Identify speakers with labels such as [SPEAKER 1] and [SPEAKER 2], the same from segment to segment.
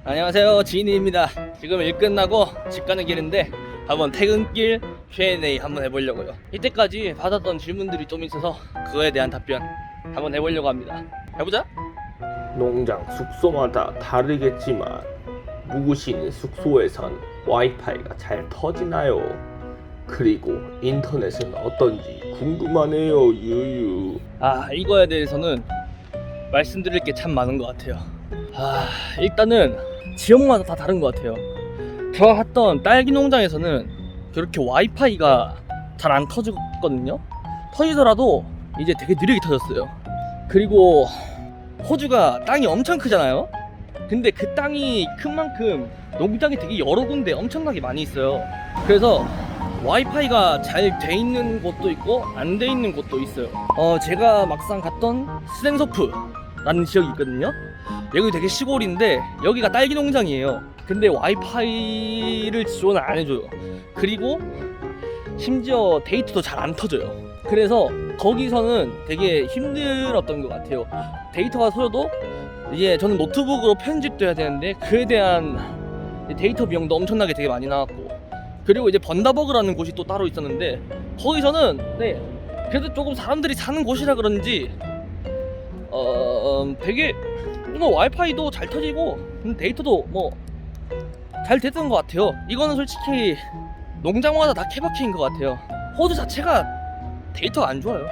[SPEAKER 1] 안녕하세요, 지인입니다. 지금 일 끝나고 집 가는 길인데 한번 퇴근길 Q&A 한번 해보려고요. 이때까지 받았던 질문들이 좀 있어서 그거에 대한 답변 한번 해보려고 합니다. 해보자.
[SPEAKER 2] 농장 숙소마다 다르겠지만 묵으시는 숙소에선 와이파이가 잘 터지나요? 그리고 인터넷은 어떤지 궁금하네요. 유유.
[SPEAKER 1] 이거에 대해서는 말씀드릴 게 참 많은 것 같아요. 일단은 지역마다 다 다른 것 같아요. 제가 갔던 딸기 농장에서는 그렇게 와이파이가 잘 안 터졌거든요. 터지더라도 이제 되게 느리게 터졌어요. 그리고 호주가 땅이 엄청 크잖아요. 근데 그 땅이 큰 만큼 농장이 되게 여러 군데 엄청나게 많이 있어요. 그래서 와이파이가 잘 돼 있는 곳도 있고 안 돼 있는 곳도 있어요. 제가 막상 갔던 스탠서프라는 지역이 있거든요. 여기 되게 시골인데 여기가 딸기 농장이에요. 근데 와이파이를 지원 안 해줘요. 그리고 심지어 데이터도 잘 안 터져요. 그래서 거기서는 되게 힘들었던 것 같아요. 데이터가 터져도 이제 저는 노트북으로 편집도 해야 되는데 그에 대한 데이터 비용도 엄청나게 되게 많이 나왔고, 그리고 이제 번다버그라는 곳이 또 따로 있었는데 거기서는 그래도 조금 사람들이 사는 곳이라 그런지 되게 와이파이도 잘 터지고 데이터도 잘 됐던 것 같아요. 이거는 솔직히 농장마다 다 케바케인 것 같아요. 호주 자체가 데이터가 안 좋아요.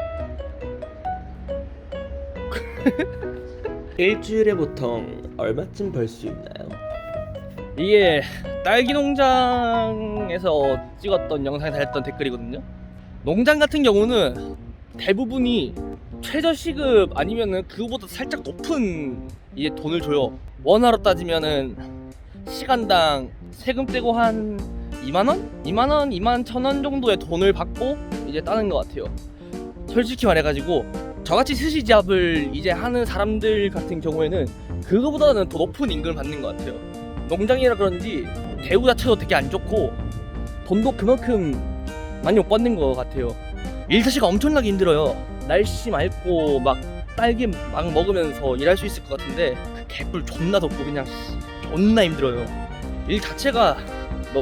[SPEAKER 2] 일주일에 보통 얼마쯤 벌 수 있나요?
[SPEAKER 1] 이게 딸기 농장에서 찍었던 영상에 달렸던 댓글이거든요. 농장 같은 경우는 대부분이 최저 시급 아니면은 그거보다 살짝 높은 이제 돈을 줘요. 원화로 따지면은 시간당 세금 떼고 한 2만원? 2만원, 2만1,000원 정도의 돈을 받고 이제 따는 것 같아요. 솔직히 말해가지고 저같이 스시잡을 이제 하는 사람들 같은 경우에는 그거보다는 더 높은 임금을 받는 것 같아요. 농장이라 그런지 대우 자체도 되게 안 좋고 돈도 그만큼 많이 못 받는 것 같아요. 일 자체가 엄청나게 힘들어요. 날씨 맑고 막 딸기 막 먹으면서 일할 수 있을 것 같은데 그 개뿔 존나 덥고 그냥 존나 힘들어요. 일 자체가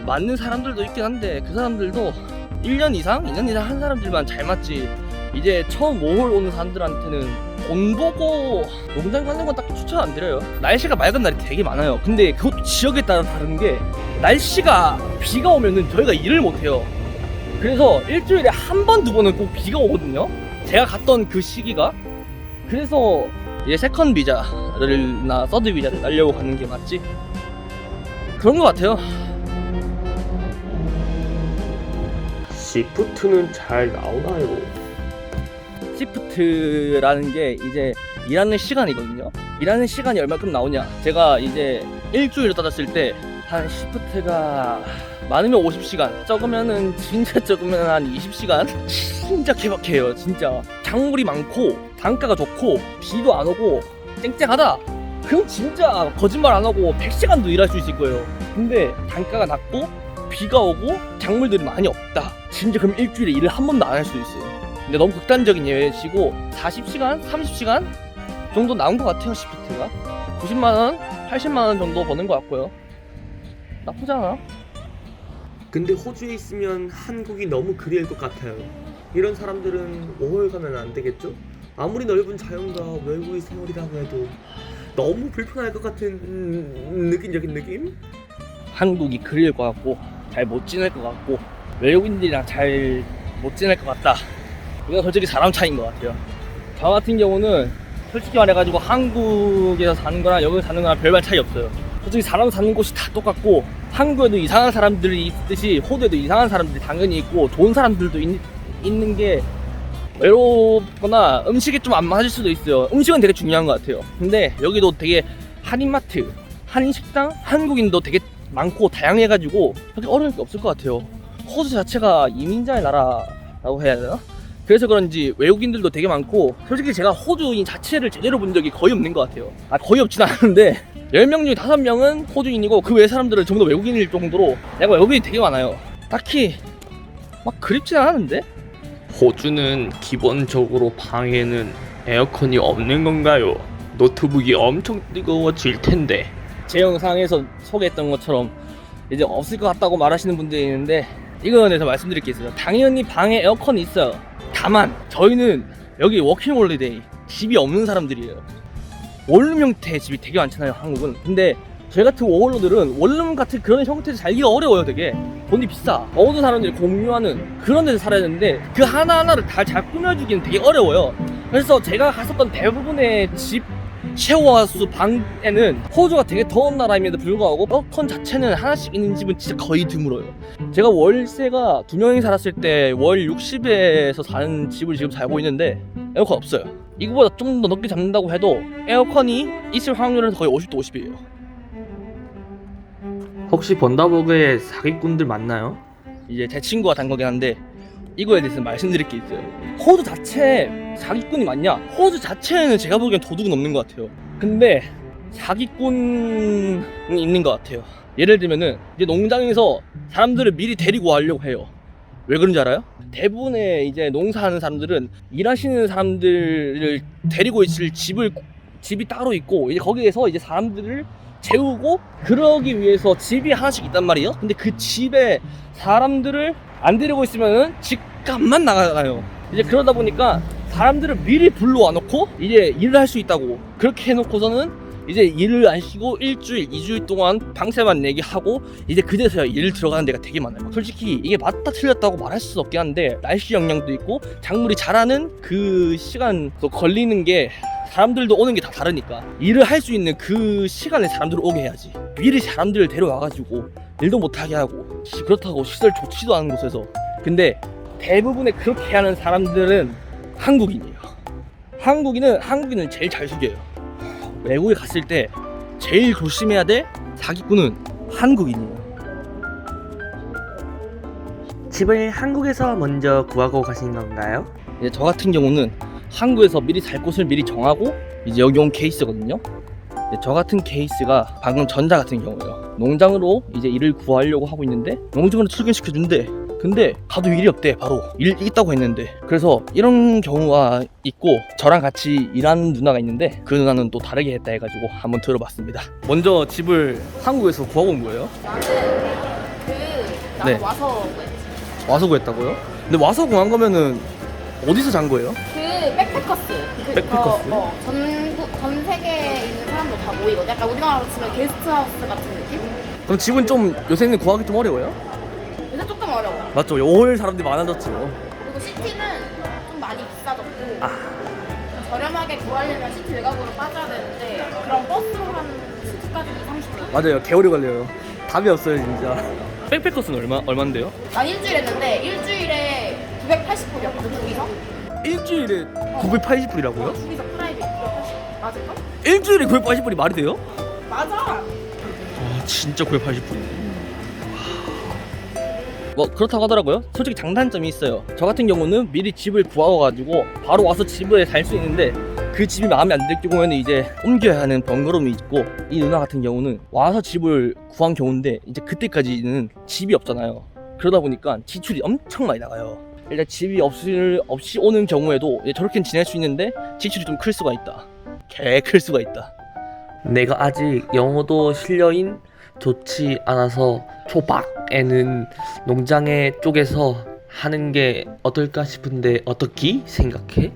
[SPEAKER 1] 맞는 사람들도 있긴 한데 그 사람들도 1년 이상, 2년 이상 한 사람들만 잘 맞지, 이제 처음 5월 오는 사람들한테는 돈 보고 농장 가는 건 딱히 추천 안 드려요. 날씨가 맑은 날이 되게 많아요. 근데 그것도 지역에 따라 다른 게 날씨가 비가 오면은 저희가 일을 못 해요. 그래서 일주일에 한 번, 두 번은 꼭 비가 오거든요. 제가 갔던 그 시기가. 그래서 이제 세컨 비자를 나 서드 비자를 따려고 가는 게 맞지? 그런 것 같아요.
[SPEAKER 2] 시프트는 잘 나오나요?
[SPEAKER 1] 시프트라는 게 이제 일하는 시간이거든요. 일하는 시간이 얼마큼 나오냐, 제가 이제 일주일로 따졌을 때 한 시프트가 많으면 50시간, 적으면은 진짜 적으면 한 20시간? 진짜 개박해요. 진짜 작물이 많고 단가가 좋고 비도 안 오고 쨍쨍하다, 그럼 진짜 거짓말 안 하고 100시간도 일할 수 있을 거예요. 근데 단가가 낮고 비가 오고 작물들이 많이 없다, 진짜 그럼 일주일에 일을 한 번도 안 할 수도 있어요. 근데 너무 극단적인 예시고 40시간, 30시간 정도 나온 것 같아요. 시프트가 90만원, 80만원 정도 버는 것 같고요. 나쁘지 않아.
[SPEAKER 2] 근데 호주에 있으면 한국이 너무 그리울 것 같아요. 이런 사람들은 5월 가면 안 되겠죠? 아무리 넓은 자연과 외국의 생활이라고 해도 너무 불편할 것 같은 느낌적인 느낌?
[SPEAKER 1] 한국이 그리울 것 같고 잘 못 지낼 것 같고 외국인들이랑 잘 못 지낼 것 같다, 이건 솔직히 사람 차이인 것 같아요. 저 같은 경우는 솔직히 말해가지고 한국에서 사는 거랑 여기서 사는 거랑 별반 차이 없어요. 솔직히 사람 사는 곳이 다 똑같고, 한국에도 이상한 사람들이 있듯이 호주에도 이상한 사람들이 당연히 있고 좋은 사람들도 있는 게, 외롭거나 음식이 좀 안 맞을 수도 있어요. 음식은 되게 중요한 것 같아요. 근데 여기도 되게 한인마트, 한인식당, 한국인도 되게 많고 다양해가지고 그렇게 어려울 게 없을 것 같아요. 호주 자체가 이민자의 나라라고 해야 되나? 그래서 그런지 외국인들도 되게 많고, 솔직히 제가 호주인 자체를 제대로 본 적이 거의 없는 것 같아요. 거의 없진 않은데 10명 중에 5명은 호주인이고 그 외 사람들은 전부 다 외국인일 정도로 내가 외국인이 되게 많아요. 딱히 막 그립진 않았는데?
[SPEAKER 2] 호주는 기본적으로 방에는 에어컨이 없는 건가요? 노트북이 엄청 뜨거워질 텐데.
[SPEAKER 1] 제 영상에서 소개했던 것처럼 이제 없을 것 같다고 말하시는 분들이 있는데 이거에 대해서 말씀드릴 게 있어요. 당연히 방에 에어컨이 있어요. 다만 저희는 여기 워킹홀리데이 집이 없는 사람들이에요. 원룸 형태의 집이 되게 많잖아요, 한국은. 근데 저희 같은 워홀러들은 원룸 같은 그런 형태에서 살기가 어려워요. 되게 돈이 비싸. 모든 사람들이 공유하는 그런 데서 살아야 되는데 그 하나하나를 다 잘 꾸며주기는 되게 어려워요. 그래서 제가 갔었던 대부분의 집 쉐어하우스 방에는 호주가 되게 더운 나라임에도 불구하고 에어컨 자체는 하나씩 있는 집은 진짜 거의 드물어요. 제가 월세가 2명이 살았을 때 월 60에서 사는 집을 지금 살고 있는데 에어컨 없어요. 이거보다 좀 더 높게 잡는다고 해도 에어컨이 있을 확률은 거의 50대 50이에요.
[SPEAKER 2] 혹시 번다버그에 사기꾼들 많나요?
[SPEAKER 1] 이제 제 친구가 단 거긴 한데 이거에 대해서 말씀드릴 게 있어요. 호주 자체 사기꾼이 많냐? 호주 자체는 제가 보기엔 도둑은 없는 것 같아요. 근데 사기꾼은 있는 것 같아요. 예를 들면은 이제 농장에서 사람들을 미리 데리고 가려고 해요. 왜 그런지 알아요? 대부분의 이제 농사하는 사람들은 일하시는 사람들을 데리고 있을 집이 따로 있고 이제 거기에서 이제 사람들을 재우고 그러기 위해서 집이 하나씩 있단 말이에요. 근데 그 집에 사람들을 안 데리고 있으면은 집값만 나가잖아요. 이제 그러다 보니까 사람들을 미리 불러와 놓고 이제 일을 할 수 있다고 그렇게 해놓고서는 이제 일을 안 쉬고 일주일, 2주일 동안 방세만 내게 하고 이제 그제서야 일 들어가는 데가 되게 많아요. 솔직히 이게 맞다 틀렸다고 말할 수 없긴 한데 날씨 영향도 있고 작물이 자라는 그 시간도 걸리는 게 사람들도 오는 게 다 다르니까 일을 할 수 있는 그 시간에 사람들을 오게 해야지. 미리 사람들을 데려와가지고 일도 못하게 하고 그렇다고 시설 좋지도 않은 곳에서. 근데 대부분의 그렇게 하는 사람들은 한국인이에요. 한국인은 제일 잘 속여요. 외국에 갔을 때 제일 조심해야 될 사기꾼은 한국인이에요.
[SPEAKER 2] 집을 한국에서 먼저 구하고 가신 건가요?
[SPEAKER 1] 이제 저 같은 경우는 한국에서 미리 살 곳을 미리 정하고 이제 여기 온 케이스거든요. 저 같은 케이스가 방금 전자 같은 경우예요. 농장으로 이제 일을 구하려고 하고 있는데 농장으로 출근시켜준대. 근데 가도 일이 없대. 바로 일 있다고 했는데. 그래서 이런 경우가 있고 저랑 같이 일하는 누나가 있는데 그 누나는 또 다르게 했다 해가지고 한번 들어봤습니다. 먼저 집을 한국에서 구하고 온 거예요?
[SPEAKER 3] 나는
[SPEAKER 1] 네.
[SPEAKER 3] 와서 구했지.
[SPEAKER 1] 와서 구했다고요? 근데 와서 구한 거면은 어디서 잔 거예요?
[SPEAKER 3] 그 백패커스.
[SPEAKER 1] 백패커스?
[SPEAKER 3] 전 세계에 있는 사람들 다 모이거든. 약간 우리나라로 치면 게스트하우스 같은 느낌?
[SPEAKER 1] 그럼 집은 좀 요새는 구하기 좀 어려워요?
[SPEAKER 3] 요새 조금 어려워.
[SPEAKER 1] 맞죠? 올 사람들이 많아졌죠.
[SPEAKER 3] 그리고 시티는 좀 많이 비싸졌고 저렴하게 구하려면 시티 외곽으로 빠져야 되는데 그럼 버스로 한 시티까지 2, 30분.
[SPEAKER 1] 맞아요. 개오래 걸려요. 답이 없어요 진짜. 백패커스는 얼마인데요?
[SPEAKER 3] 난 일주일 했는데 일주일에 980불이었거든 둘이서.
[SPEAKER 1] 일주일에 980불이라고요?
[SPEAKER 3] 둘이서 프라이빗 980. 맞을까?
[SPEAKER 1] 일주일에 980불이 말이 돼요?
[SPEAKER 3] 맞아.
[SPEAKER 1] 아 진짜 980불. 뭐 그렇다고 하더라고요. 솔직히 장단점이 있어요. 저 같은 경우는 미리 집을 구하고가지고 바로 와서 집에 살 수 있는데 그 집이 마음에 안 들 경우에는 이제 옮겨야 하는 번거로움이 있고 이 누나 같은 경우는 와서 집을 구한 경우인데 이제 그때까지는 집이 없잖아요. 그러다 보니까 지출이 엄청 많이 나가요. 일단 집이 없이 오는 경우에도 저렇게 지낼 수 있는데 지출이 좀 클 수가 있다. 개 클 수가 있다.
[SPEAKER 2] 내가 아직 영어도 실력인 좋지 않아서 초박에는 농장의 쪽에서 하는 게 어떨까 싶은데 어떻게 생각해?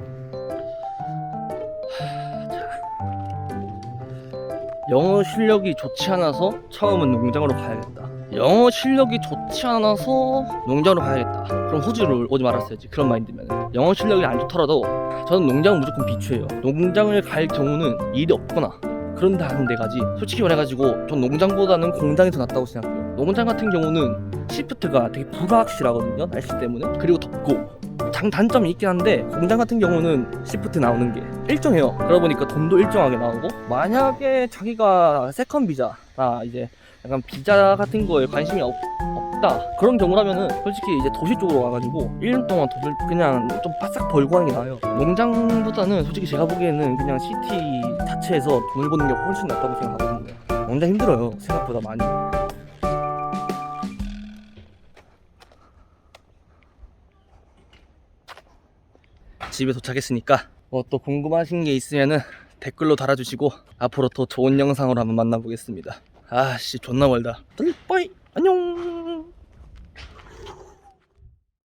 [SPEAKER 1] 영어 실력이 좋지 않아서 처음은 농장으로 가야겠다. 영어 실력이 좋지 않아서 농장으로 가야겠다. 그럼 호주로 오지 말았어야지. 그런 마인드면. 영어 실력이 안 좋더라도 저는 농장은 무조건 비추해요. 농장을 갈 경우는 일이 없거나 그런다 하는 데 가지. 솔직히 말해가지고 전 농장보다는 공장이 더 낫다고 생각해요. 농장 같은 경우는 시프트가 되게 불확실하거든요. 날씨 때문에. 그리고 덥고. 장단점이 있긴 한데 공장 같은 경우는 시프트 나오는 게 일정해요. 그러다 보니까 돈도 일정하게 나오고 만약에 자기가 세컨 비자나 이제 약간 비자 같은 거에 관심이 없다 그런 경우라면은 솔직히 이제 도시 쪽으로 와가지고 1년 동안 돈을 그냥 좀 바싹 벌고 하는 게 나아요. 농장보다는 솔직히 제가 보기에는 그냥 시티 자체에서 돈을 버는 게 훨씬 낫다고 생각하거든요. 농장 힘들어요 생각보다 많이. 집에 도착했으니까 뭐 또 궁금하신 게 있으면은 댓글로 달아주시고 앞으로 더 좋은 영상으로 한번 만나보겠습니다. 아씨 존나 멀다. 빠이 안녕.